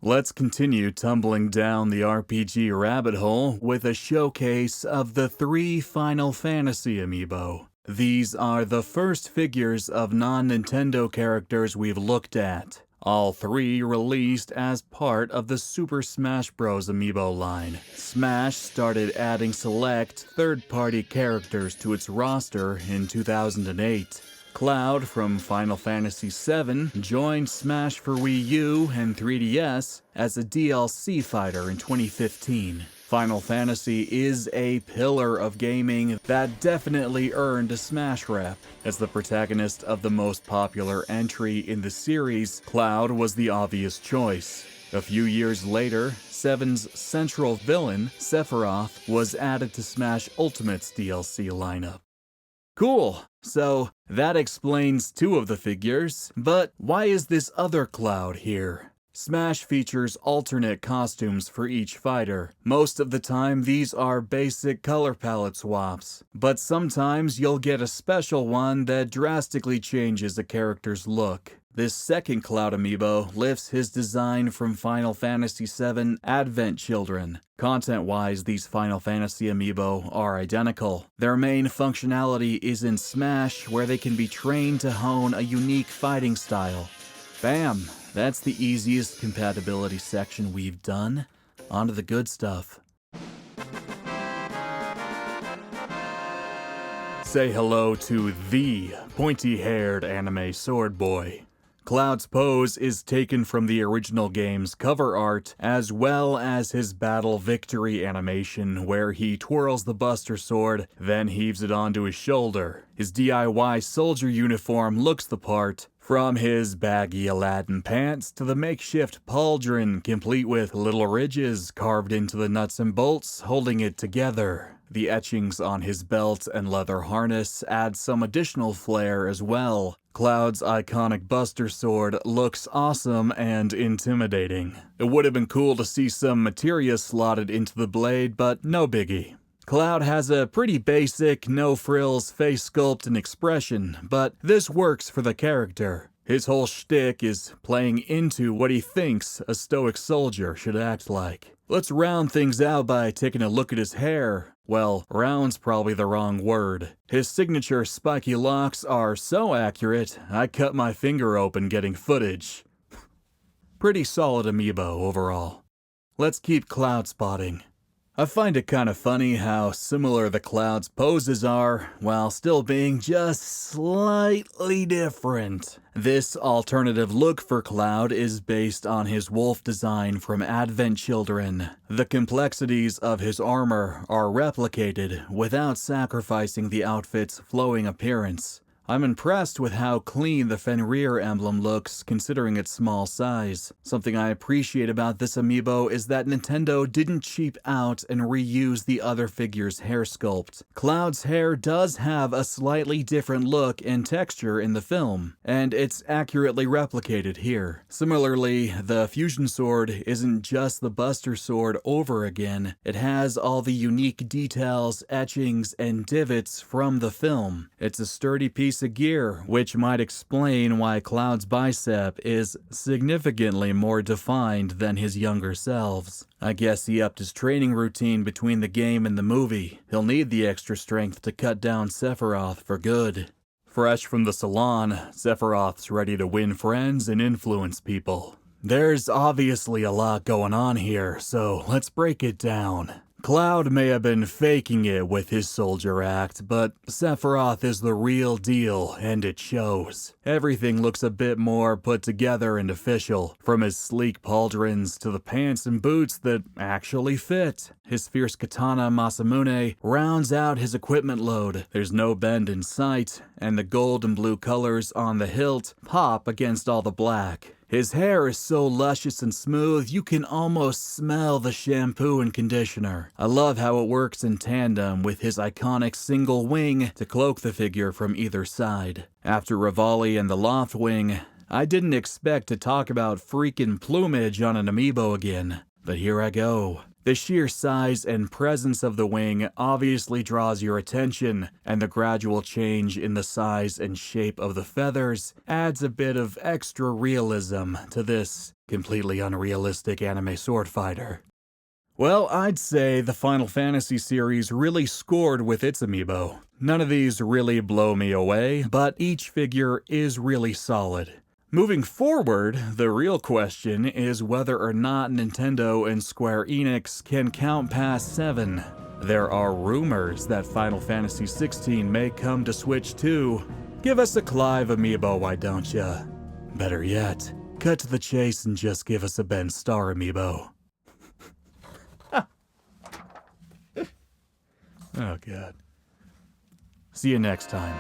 Let's continue tumbling down the RPG rabbit hole with a showcase of the 3 Final Fantasy amiibo. These are the first figures of non-Nintendo characters we've looked at. All 3 released as part of the Super Smash Bros. Amiibo line. Smash started adding select third-party characters to its roster in 2008. Cloud from Final Fantasy VII joined Smash for Wii U and 3DS as a DLC fighter in 2015. Final Fantasy is a pillar of gaming that definitely earned a Smash rep. As the protagonist of the most popular entry in the series, Cloud was the obvious choice. A few years later, 7's central villain, Sephiroth, was added to Smash Ultimate's DLC lineup. Cool, so that explains 2 of the figures, but why is this other Cloud here? Smash features alternate costumes for each fighter. Most of the time these are basic color palette swaps, but sometimes you'll get a special one that drastically changes a character's look. This second Cloud amiibo lifts his design from Final Fantasy VII Advent Children. Content-wise, these Final Fantasy amiibo are identical. Their main functionality is in Smash, where they can be trained to hone a unique fighting style. Bam! That's the easiest compatibility section we've done. On to the good stuff. Say hello to the pointy-haired anime sword boy. Cloud's pose is taken from the original game's cover art, as well as his battle victory animation where he twirls the Buster Sword, then heaves it onto his shoulder. His DIY soldier uniform looks the part, from his baggy Aladdin pants to the makeshift pauldron complete with little ridges carved into the nuts and bolts holding it together. The etchings on his belt and leather harness add some additional flair as well. Cloud's iconic Buster Sword looks awesome and intimidating. It would have been cool to see some materia slotted into the blade, but no biggie. Cloud has a pretty basic, no-frills face sculpt and expression, but this works for the character. His whole shtick is playing into what he thinks a stoic soldier should act like. Let's round things out by taking a look at his hair. Well, round's probably the wrong word. His signature spiky locks are so accurate, I cut my finger open getting footage. Pretty solid amiibo overall. Let's keep Cloud spotting. I find it kind of funny how similar the Cloud's poses are, while still being just slightly different. This alternative look for Cloud is based on his wolf design from Advent Children. The complexities of his armor are replicated without sacrificing the outfit's flowing appearance. I'm impressed with how clean the Fenrir emblem looks considering its small size. Something I appreciate about this amiibo is that Nintendo didn't cheap out and reuse the other figure's hair sculpt. Cloud's hair does have a slightly different look and texture in the film, and it's accurately replicated here. Similarly, the fusion sword isn't just the Buster Sword over again. It has all the unique details, etchings, and divots from the film. It's a sturdy piece of gear, which might explain why Cloud's bicep is significantly more defined than his younger selves. I guess he upped his training routine between the game and the movie. He'll need the extra strength to cut down Sephiroth for good. Fresh from the salon, Sephiroth's ready to win friends and influence people. There's obviously a lot going on here, so let's break it down. Cloud may have been faking it with his soldier act, but Sephiroth is the real deal, and it shows. Everything looks a bit more put together and official, from his sleek pauldrons to the pants and boots that actually fit. His fierce katana Masamune rounds out his equipment load. There's no bend in sight, and the gold and blue colors on the hilt pop against all the black. His hair is so luscious and smooth, you can almost smell the shampoo and conditioner. I love how it works in tandem with his iconic single wing to cloak the figure from either side. After Rivali and the Loft Wing, I didn't expect to talk about freaking plumage on an amiibo again, but here I go. The sheer size and presence of the wing obviously draws your attention, and the gradual change in the size and shape of the feathers adds a bit of extra realism to this completely unrealistic anime sword fighter. Well, I'd say the Final Fantasy series really scored with its amiibo. None of these really blow me away, but each figure is really solid. Moving forward, the real question is whether or not Nintendo and Square Enix can count past 7. There are rumors that Final Fantasy XVI may come to Switch too. Give us a Clive amiibo, why don't ya? Better yet, cut to the chase and just give us a Ben Starr amiibo. Oh god. See you next time.